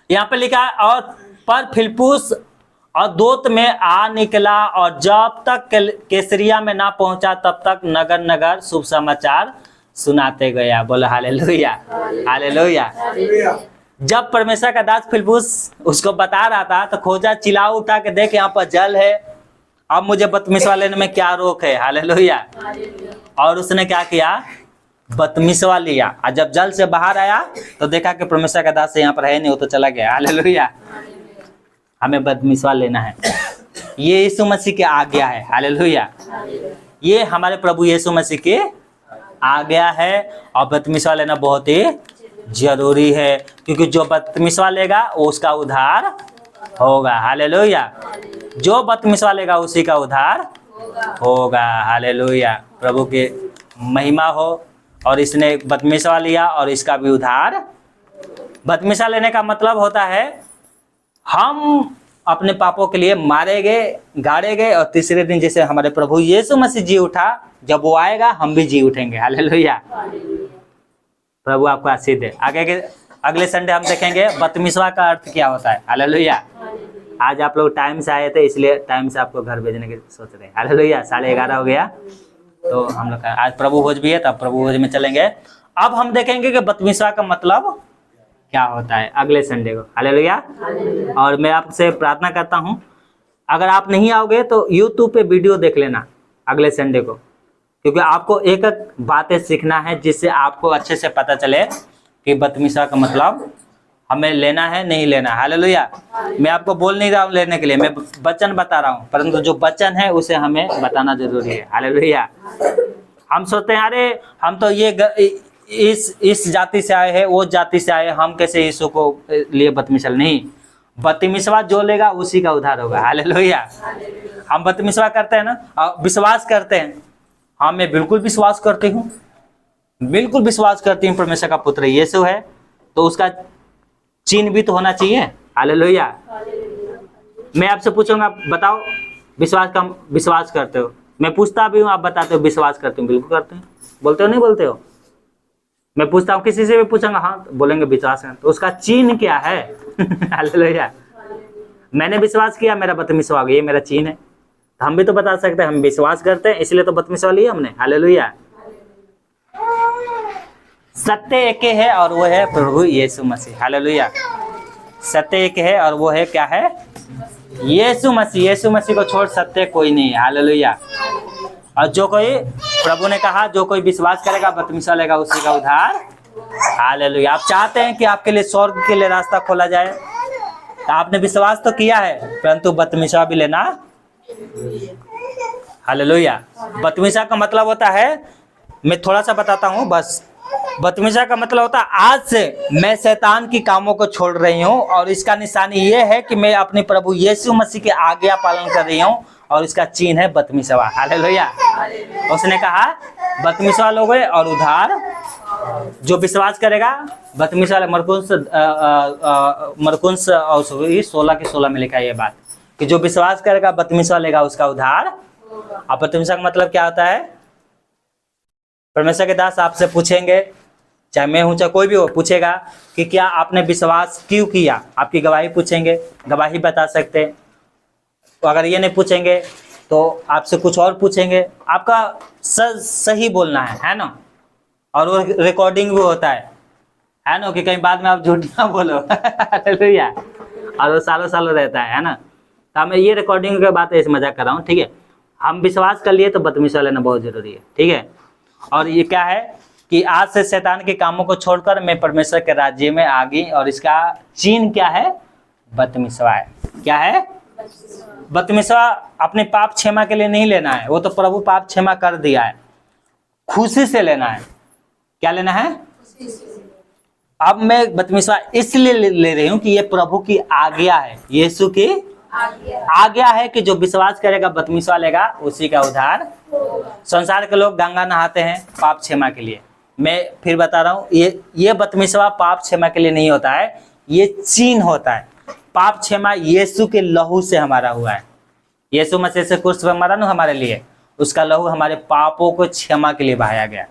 यहाँ पे लिखा है और पर फिलिप्पुस और दूत में आ निकला और जब तक कैसरिया में ना पहुंचा तब तक नगर नगर शुभ समाचार सुनाते गया। बोलो हालेलुया, हालेलुया। जब परमेश्वर का दास फिलिप्पुस उसको बता रहा था तो खोजा, चिल्ला उठा के देख यहाँ पर जल है, अब मुझे बपतिस्मा लेने में क्या रोक है। हालेलुया। और उसने क्या किया, बपतिस्मा लिया। और जब जल से बाहर आया तो देखा कि परमेश्वर का दास यहाँ पर है नहीं, वो तो चला गया। हालेलुया। हमें बपतिस्मा लेना है, ये यीशु मसीह की आज्ञा है। हालेलुया। ये हमारे प्रभु यीशु मसीह की आज्ञा है और बपतिस्मा लेना बहुत ही जरूरी है, क्योंकि जो बपतिस्मा लेगा वो उसका उद्धार होगा। हालेलुया। जो बपतिस्मा लेगा उसी का उद्धार होगा। हालेलुया। प्रभु की महिमा हो। और इसने बपतिस्मा लिया और इसका भी उद्धार। बपतिस्मा लेने का मतलब होता है हम अपने पापों के लिए मारे गए, गाड़े गए और तीसरे दिन जैसे हमारे प्रभु यीशु मसीह जी उठा, जब वो आएगा हम भी जी उठेंगे। हालेलुया। प्रभु आपको आशीष दे। आगे के अगले संडे हम देखेंगे बपतिस्मा का अर्थ क्या होता है। हालेलुया। आज आप लोग टाइम से आए थे, इसलिए टाइम से आपको घर भेजने की सोच रहे हैं। हालेलुया। 11:30 हो गया तो हम लोग आज प्रभु भोज भी है, तब प्रभु भोज में चलेंगे। अब हम देखेंगे कि बपतिस्मा का मतलब क्या होता है अगले संडे को। हालेलुया। और मैं आपसे प्रार्थना करता हूं, अगर आप नहीं आओगे तो यूट्यूब पे वीडियो देख लेना अगले संडे को, क्योंकि आपको एक एक बातें सीखना है जिससे आपको अच्छे से पता चले कि बपतिस्मा का मतलब हमें लेना है नहीं लेना। हालेलुया। मैं आपको बोल नहीं रहा हूँ लेने के लिए, मैं वचन बता रहा हूँ, परंतु जो वचन है उसे हमें बताना जरूरी है। हालेलुया। हम सोचते हैं अरे हम तो ये इस जाति से आए हैं, वो जाति से आए, हम कैसे यीशु को लिए बपतिस्मा। नहीं, बपतिस्मा जो लेगा उसी का उद्धार होगा। हालेलुया। हम बपतिस्मा करते हैं ना, विश्वास करते हैं। हाँ, मैं बिल्कुल विश्वास करती हूँ, बिल्कुल विश्वास करती हूँ परमेश्वर का पुत्र यीशु है, तो उसका चिन्ह भी तो होना चाहिए। हालेलुया। मैं आपसे पूछूंगा, बताओ विश्वास करते हो? मैं पूछता भी हूँ, आप बताते हो विश्वास करते हो। बिल्कुल करते हैं। बोलते हो नहीं बोलते हो? मैं पूछता हूँ, किसी से भी पूछूंगा, हाँ तो बोलेंगे विश्वास करते। तो उसका चिन्ह क्या है? हालेलुया। मैंने विश्वास किया, मेरा बपतिस्मा हो गया, ये मेरा चिन्ह है। तो हम भी तो बता सकते हैं हम विश्वास करते हैं, इसलिए तो बपतिस्मा लिया हमने। हालेलुया। सत्य एक है और वो है प्रभु यीशु मसीह। हालेलुया। सत्य एक है और वो है क्या है? यीशु मसीह। यीशु मसीह को छोड़ सत्य कोई नहीं है। हालेलुया। और जो कोई, प्रभु ने कहा जो कोई विश्वास करेगा बपतिस्मा लेगा उसी का उद्धार। हालेलुया। आप चाहते हैं कि आपके लिए स्वर्ग के लिए रास्ता खोला जाए, तो आपने विश्वास तो किया है, परंतु बपतिस्मा भी लेना। हालेलुया। बपतिस्मा का मतलब होता है, मैं थोड़ा सा बताता हूँ बस। बपतिस्मा का मतलब होता है आज से मैं शैतान की कामों को छोड़ रही हूँ, और इसका निशानी ये है कि मैं अपने प्रभु यीशु मसीह की आज्ञा पालन कर रही हूँ, और इसका चिन्ह है बपतिस्मा। हालेलुया। उसने कहा बपतिस्मा लोगे और उद्धार। जो विश्वास करेगा बपतिस्मा, मरकुस 16:16 में लिखा है ये बात, कि जो विश्वास करेगा बपतिस्मा लेगा उसका उद्धार। अब बपतिस्मा का मतलब क्या होता है? परमेश्वर के दास आपसे पूछेंगे, चाहे मैं हूं चाहे कोई भी हो, पूछेगा कि क्या आपने विश्वास क्यों किया। आपकी गवाही पूछेंगे, गवाही बता सकते हैं। तो अगर ये नहीं पूछेंगे तो आपसे कुछ और पूछेंगे, आपका सही बोलना है ना। और वो रिकॉर्डिंग भी होता है ना, कि कहीं बाद में आप झूठ ना बोलो। हालेलुया। और वो सालों सालों रहता है ना। तो मैं ये रिकॉर्डिंग के बात ऐसे मजाक कर रहा हूँ, ठीक है। हम विश्वास कर लिए तो बपतिस्मा लेना बहुत जरूरी है, ठीक है। और ये क्या है कि आज से शैतान के कामों को छोड़कर मैं परमेश्वर के राज्य में आ गई, और इसका चिन्ह क्या है? बपतिस्मा है। क्या है? बपतिस्मा अपने पाप क्षमा के लिए नहीं लेना है, वो तो प्रभु पाप क्षमा कर दिया है। खुशी से लेना है। क्या लेना है? अब मैं बपतिस्मा इसलिए ले रही हूँ कि ये प्रभु की आज्ञा है, यीशु की आज्ञा है कि जो विश्वास करेगा बपतिस्मा लेगा उसी का उद्धार। संसार के लोग गंगा नहाते हैं पाप क्षमा के लिए। मैं फिर बता रहा हूँ, ये बपतिस्मा पाप क्षमा के लिए नहीं होता है, ये चिन्ह होता है। पाप क्षमा यीशु के लहू से हमारा हुआ है। यीशु मसीह से क्रूस पर मरा ना हमारे लिए, उसका लहू हमारे पापों को क्षमा के लिए बहाया गया।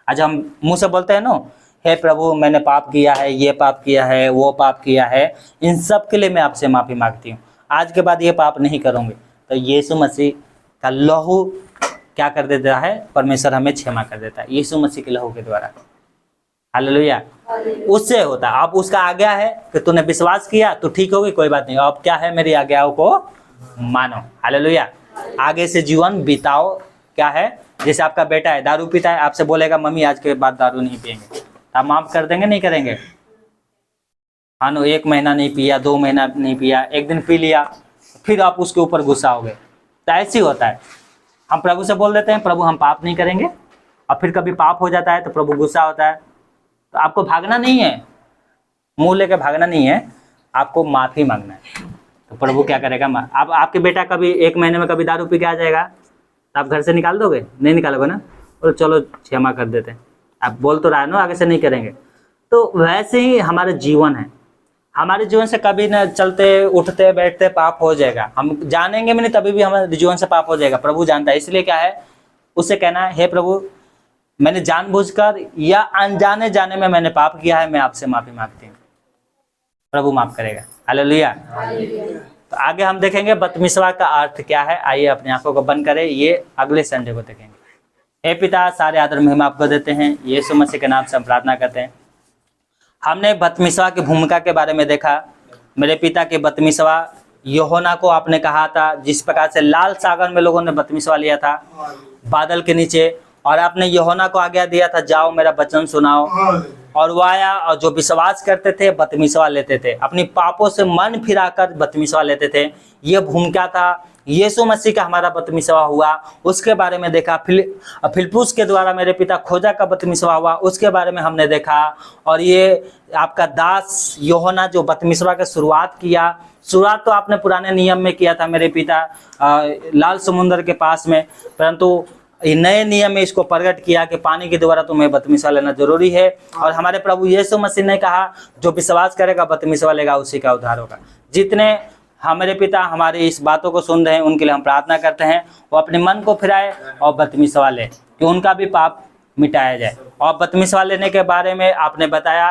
आज हम मुंह से बोलते हैं ना, हे प्रभु मैंने पाप किया है, ये पाप किया है, वो पाप किया है, इन सब के लिए मैं आपसे माफ़ी मांगती हूँ, आज के बाद ये पाप नहीं करूँगी। तो यीशु मसीह का लहू क्या कर देता है, परमेश्वर हमें क्षमा कर देता है यीशु मसीह के लहू के द्वारा। हालेलुया। उससे होता है, अब उसका आज्ञा है कि तूने विश्वास किया तो ठीक होगी, कोई बात नहीं, अब क्या है, मेरी आज्ञाओं को मानो। हालेलुया। आगे से जीवन बिताओ। क्या है, जैसे आपका बेटा है दारू पीता है, आपसे बोलेगा मम्मी आज के बाद दारू नहीं पिएंगे, तो आप माफ कर देंगे नहीं करेंगे? हाँ नो, 1 महीना नहीं पिया, 2 महीना नहीं पिया, एक दिन पी लिया, फिर आप उसके ऊपर गुस्सा हो गए। तो ऐसे ही होता है, हम प्रभु से बोल देते हैं प्रभु हम पाप नहीं करेंगे, और फिर कभी पाप हो जाता है तो प्रभु गुस्सा होता है। तो आपको भागना नहीं है, मुंह लेकर भागना नहीं है, आपको माफी मांगना है। तो प्रभु क्या करेगा, आप आपके बेटा कभी 1 महीने में कभी दारू पी के आ जाएगा, तो आप घर से निकाल दोगे? नहीं निकालोगे ना, और चलो क्षमा कर देते हैं, आप बोल तो रहा है ना आगे से नहीं करेंगे। तो वैसे ही हमारा जीवन है, हमारे जीवन से कभी न चलते उठते बैठते पाप हो जाएगा, हम जानेंगे भी नहीं तभी भी हमारे जीवन से पाप हो जाएगा, प्रभु जानता है। इसलिए क्या है, उससे कहना है हे प्रभु मैंने जानबूझकर या अनजाने जाने में मैंने पाप किया है, मैं आपसे माफी मांगती हूँ, प्रभु माफ करेगा। हालेलुया। तो आगे हम देखेंगे बपतिस्मा का अर्थ क्या है। आइए अपनी आंखों को बंद करें, ये अगले संडे को देखेंगे। हे पिता, सारे आदर महिमा आपको देते हैं, यीशु मसीह के नाम से हम प्रार्थना करते हैं। हमने बपतिस्मा की भूमिका के बारे में देखा। मेरे पिता के बपतिस्मा यूहन्ना को आपने कहा था, जिस प्रकार से लाल सागर में लोगों ने बपतिस्मा लिया था बादल के नीचे, और आपने यूहन्ना को आज्ञा दिया था जाओ मेरा वचन सुनाओ, और वो आया और जो विश्वास करते थे बपतिस्मा लेते थे, अपनी पापों से मन फिराकर बपतिस्मा लेते थे। ये भूमिका था। यीशु मसीह का हमारा बपतिस्मा हुआ, उसके बारे में देखा। फिलिप्पुस के द्वारा मेरे पिता खोजा का बपतिस्मा हुआ, उसके बारे में हमने देखा। और ये आपका दास यूहन्ना जो बपतिस्मा की शुरुआत किया, शुरुआत तो आपने पुराने नियम में किया था मेरे पिता, लाल समुद्र के पास में, परंतु नए नियम में इसको प्रकट किया कि पानी के द्वारा तुम्हें बपतिस्मा लेना जरूरी है। और हमारे प्रभु यीशु मसीह ने कहा जो विश्वास करेगा बपतिस्मा लेगा उसी का उद्धार होगा। जितने हमारे पिता हमारी इस बातों को सुन रहे हैं उनके लिए हम प्रार्थना करते हैं वो अपने मन को फिराए और बपतिस्मा ले, कि उनका भी पाप मिटाया जाए। और बपतिस्मा लेने के बारे में आपने बताया,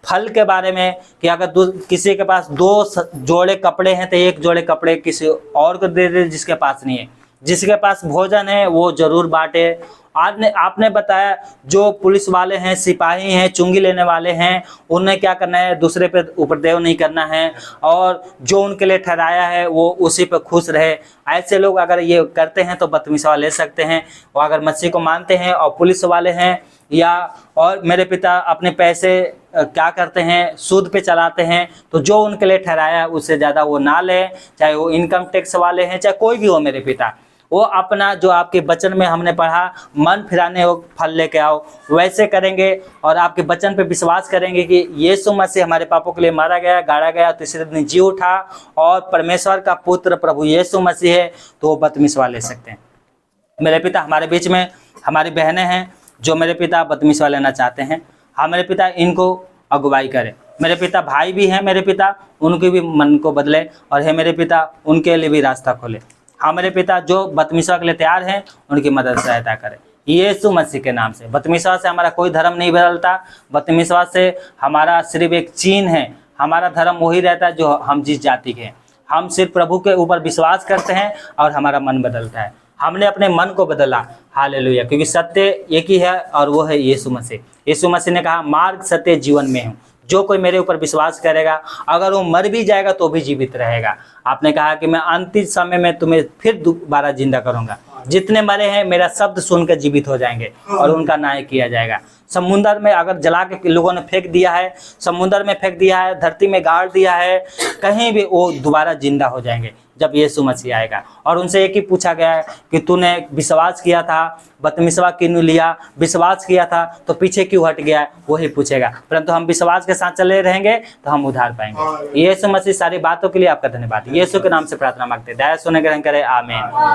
फल के बारे में, कि अगर किसी के पास 2 जोड़े कपड़े हैं तो 1 जोड़े कपड़े किसी और को दे दे जिसके पास नहीं है, जिसके पास भोजन है वो जरूर बांटे। आपने बताया जो पुलिस वाले हैं, सिपाही हैं, चुंगी लेने वाले हैं, उन्हें क्या करना है, दूसरे पे उपद्रव नहीं करना है, और जो उनके लिए ठहराया है वो उसी पे खुश रहे। ऐसे लोग अगर ये करते हैं तो बपतिस्मा ले सकते हैं। और अगर मसीह को मानते हैं और पुलिस वाले हैं या और मेरे पिता अपने पैसे क्या करते हैं, सूद पे चलाते हैं, तो जो उनके लिए ठहराया है उससे ज़्यादा वो ना लें, चाहे वो इनकम टैक्स वाले हैं चाहे कोई भी हो मेरे पिता। वो अपना जो आपके वचन में हमने पढ़ा, मन फिराने हो फल लेके आओ, वैसे करेंगे और आपके वचन पे विश्वास करेंगे कि यीशु मसीह हमारे पापों के लिए मारा गया, गाड़ा गया, तीसरे दिन जी उठा और परमेश्वर का पुत्र प्रभु यीशु मसीह है, तो वो बपतिस्मा ले सकते हैं। मेरे पिता हमारे बीच में हमारी बहनें हैं जो मेरे पिता बपतिस्मा लेना चाहते हैं, हमारे पिता इनको अगुवाई करें। मेरे पिता भाई भी हैं मेरे पिता, उनके भी मन को बदले और हे मेरे पिता उनके लिए भी रास्ता खोले। हमारे पिता जो बपतिस्मा के लिए तैयार हैं उनकी मदद सहायता करें यीशु मसीह के नाम से। बपतिस्मा से हमारा कोई धर्म नहीं बदलता, बपतिस्मा से हमारा सिर्फ एक चिन्ह है, हमारा धर्म वही रहता है जो हम जिस जाति के हैं। हम सिर्फ प्रभु के ऊपर विश्वास करते हैं और हमारा मन बदलता है। हमने अपने मन को बदला, हालेलुया, क्योंकि सत्य एक ही है और वो है यीशु मसीह। यीशु मसीह ने कहा मार्ग सत्य जीवन में हूँ, जो कोई मेरे ऊपर विश्वास करेगा अगर वो मर भी जाएगा तो भी जीवित रहेगा। आपने कहा कि मैं अंतिम समय में तुम्हें फिर दोबारा जिंदा करूंगा। जितने मरे हैं मेरा शब्द सुनकर जीवित हो जाएंगे और उनका न्याय किया जाएगा। समुद्र में अगर जला के लोगों ने फेंक दिया है, समुद्र में फेंक दिया है, धरती में गाड़ दिया है, कहीं भी वो दोबारा जिंदा हो जाएंगे जब यीशु मसीह आएगा। और उनसे एक ही पूछा गया है कि तूने विश्वास किया था, बपतिस्मा क्यों लिया, विश्वास किया था तो पीछे क्यों हट गया, वही पूछेगा। परंतु हम विश्वास के साथ चले रहेंगे तो हम उद्धार पाएंगे। यीशु मसीह सारी बातों के लिए आपका धन्यवाद। यीशु के नाम से प्रार्थना मांगते हैं, दया सुने ग्रहण करें, आमीन।